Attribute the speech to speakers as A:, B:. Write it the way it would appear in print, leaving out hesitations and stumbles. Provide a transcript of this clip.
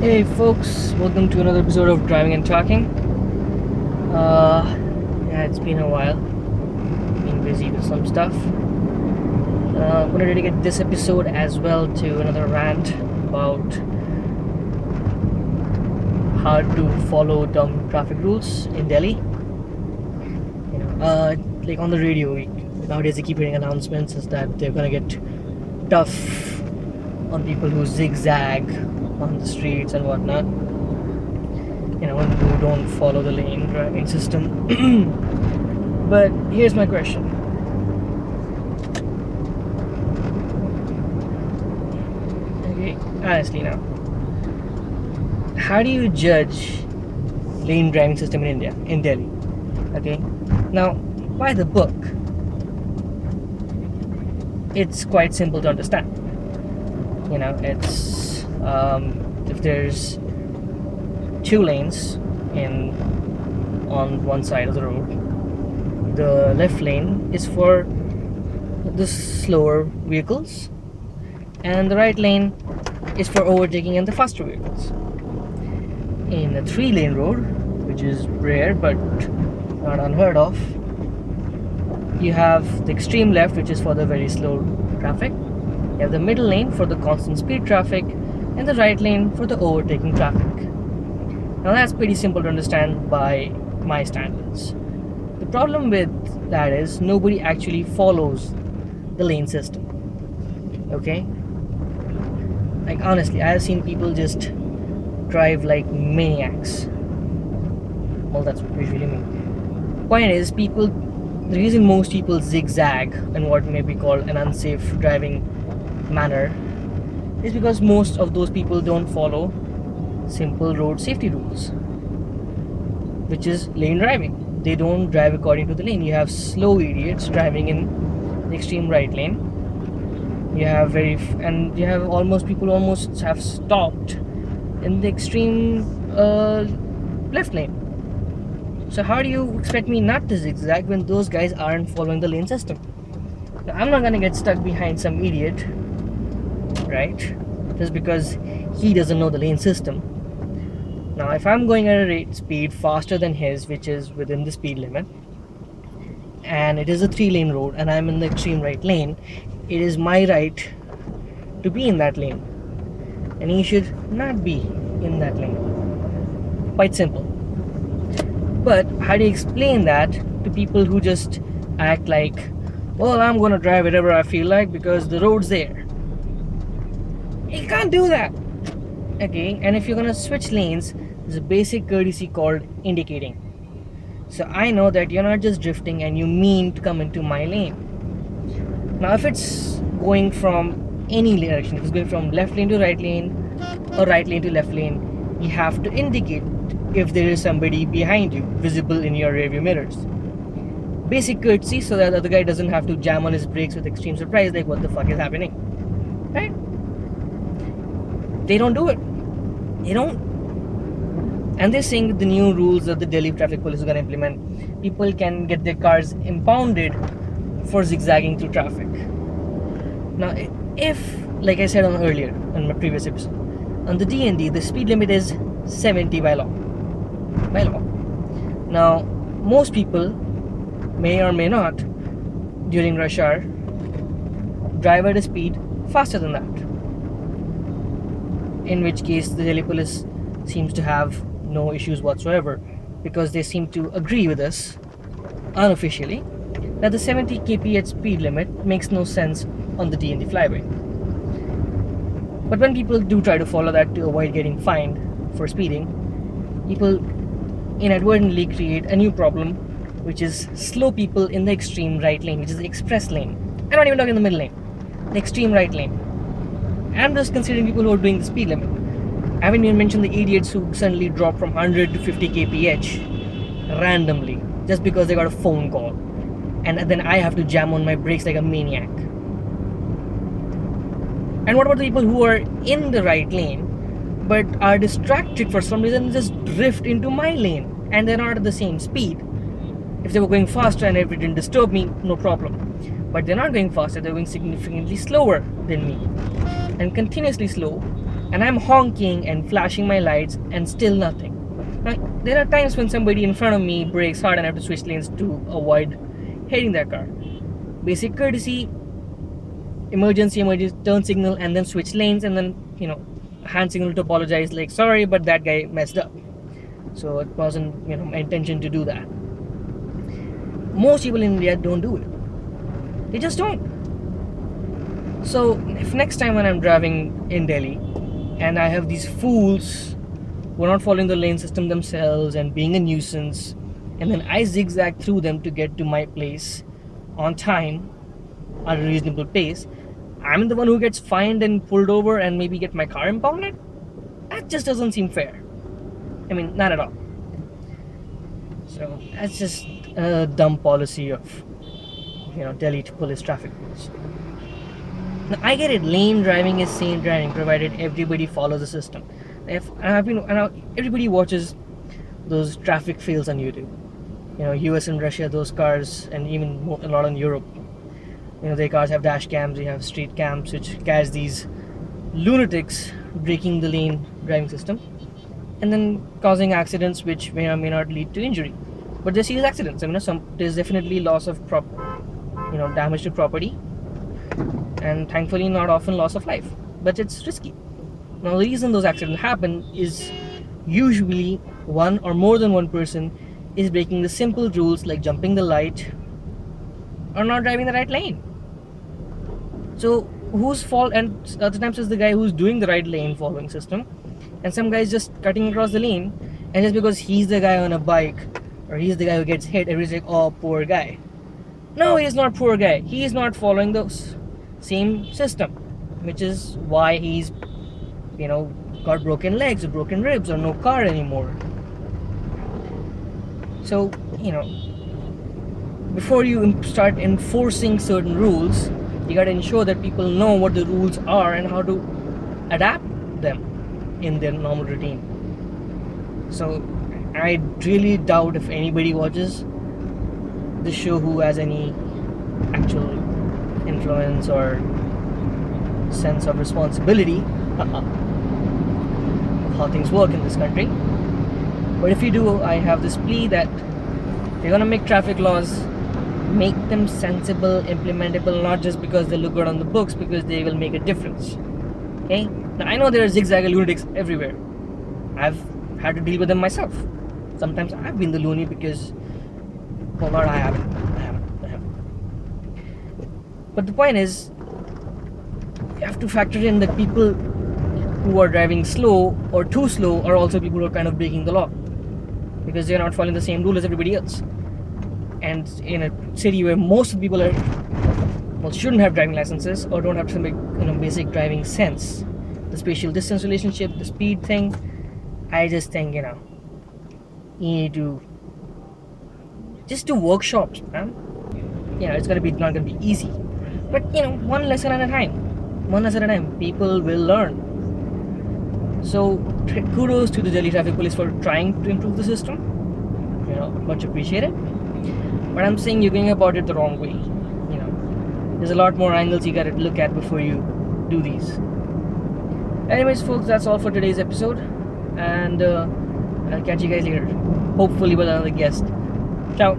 A: Hey folks, welcome to another episode of Driving and Talking. Yeah, it's been a while. Been busy with some stuff. I'm gonna dedicate this episode as well to another rant about how to follow dumb traffic rules in Delhi. Like on the radio, nowadays they keep hearing announcements is that they're gonna get tough on people who zigzag on the streets and whatnot. Who don't follow the lane driving system. But here's my question. Okay, honestly now, how do you judge lane driving system in India, in Delhi? Okay, now by the book, it's quite simple to understand. It's if there's two lanes on one side of the road, the left lane is for the slower vehicles and the right lane is for overtaking and the faster vehicles. In a 3-lane road, which is rare but not unheard of, you have the extreme left, which is for the very slow traffic. You have the middle lane for the constant speed traffic and the right lane for the overtaking traffic. Now that's pretty simple to understand by my standards. The problem with that is nobody actually follows the lane system. Okay? Like honestly, I have seen people just drive like maniacs. Well, that's what usually mean. Point is, the reason most people zigzag in what may be called an unsafe driving manner is because most of those people don't follow simple road safety rules, which is lane driving. They don't drive according to the lane. You have slow idiots driving in the extreme right lane. You have people almost have stopped in the extreme left lane. So how do you expect me not to zigzag when those guys aren't following the lane system? Now, I'm not gonna get stuck behind some idiot, right? Just because he doesn't know the lane system. Now, if I'm going at a rate speed faster than his, which is within the speed limit, and it is a 3-lane road and I'm in the extreme right lane, it is my right to be in that lane, and he should not be in that lane. Quite simple. But how do you explain that to people who just act like, well, I'm gonna drive wherever I feel like because the road's there? You can't do that. Okay, and if you're gonna switch lanes, there's a basic courtesy called indicating. So I know that you're not just drifting and you mean to come into my lane. Now if it's going from any direction, if it's going from left lane to right lane or right lane to left lane, you have to indicate if there is somebody behind you visible in your rearview mirrors. Basic courtesy, so that the other guy doesn't have to jam on his brakes with extreme surprise, like what the fuck is happening, right? They don't do it. They don't. And they're saying that the new rules that the Delhi traffic police is going to implement, people can get their cars impounded for zigzagging through traffic. Now, if, like I said earlier in my previous episode, on the DND, the speed limit is 70 by law. Now, most people may or may not, during rush hour, drive at a speed faster than that. In which case, the Delhi police seems to have no issues whatsoever, because they seem to agree with us, unofficially, that the 70 kph speed limit makes no sense on the DND flyway. But when people do try to follow that to avoid getting fined for speeding, people inadvertently create a new problem, which is slow people in the extreme right lane, which is the express lane. I'm not even talking the middle lane, the extreme right lane. I'm just considering people who are doing the speed limit. I haven't even mentioned the idiots who suddenly drop from 100 to 50 kph randomly just because they got a phone call, and then I have to jam on my brakes like a maniac. And what about the people who are in the right lane but are distracted for some reason and just drift into my lane, and they're not at the same speed? If they were going faster and if it didn't disturb me, no problem. But they're not going faster, they're going significantly slower than me, and continuously slow and I'm honking and flashing my lights and still nothing. Now, there are times when somebody in front of me brakes hard and I have to switch lanes to avoid hitting that car. Basic courtesy, emergency, turn signal, and then switch lanes, and then, hand signal to apologize, like, sorry, but that guy messed up. So it wasn't, my intention to do that. Most people in India don't do it. They just don't. So if next time when I'm driving in Delhi and I have these fools who are not following the lane system themselves and being a nuisance, and then I zigzag through them to get to my place on time at a reasonable pace, I'm the one who gets fined and pulled over and maybe get my car impounded? That just doesn't seem fair. I mean, not at all. So that's just a dumb policy of, Delhi police traffic rules. Now, I get it. Lane driving is sane driving, provided everybody follows the system. Everybody watches those traffic fails on YouTube. US and Russia, those cars, and even a lot in Europe. Their cars have dash cams, they have street cams, which catch these lunatics breaking the lane driving system, and then causing accidents which may or may not lead to injury. But they're serious accidents. There's definitely loss of damage to property, and thankfully not often loss of life. But it's risky. Now, the reason those accidents happen is usually one or more than one person is breaking the simple rules like jumping the light or not driving the right lane. So whose fault? And other times it's the guy who's doing the right lane following system, and some guy's just cutting across the lane, and just because he's the guy on a bike or he's the guy who gets hit, everybody's like, oh, poor guy. No, he's not poor guy. He is not following the same system, which is why he's got broken legs or broken ribs or no car anymore. So before you start enforcing certain rules, you got to ensure that people know what the rules are and how to adapt them in their normal routine. So I really doubt if anybody watches the show who has any actual influence or sense of responsibility of how things work in this country. But if you do, I have this plea that if you're gonna make traffic laws, make them sensible, implementable, not just because they look good on the books, because they will make a difference. Okay? Now, I know there are zigzag lunatics everywhere. I've had to deal with them myself. Sometimes I've been the loony because, well, not I haven't. But the point is, you have to factor in that people who are driving slow or too slow are also people who are kind of breaking the law, because they're not following the same rule as everybody else. And in a city where most of the people shouldn't have driving licenses or don't have some basic driving sense, the spatial distance relationship, the speed thing, I just think you need to just do workshops, man. It's not gonna be easy, but one lesson at a time, people will learn. So kudos to the Delhi Traffic Police for trying to improve the system. Much appreciated. But I'm saying you're going about it the wrong way. There's a lot more angles you gotta look at before you do these. Anyways, folks, that's all for today's episode, and I'll catch you guys later. Hopefully with another guest. Ciao.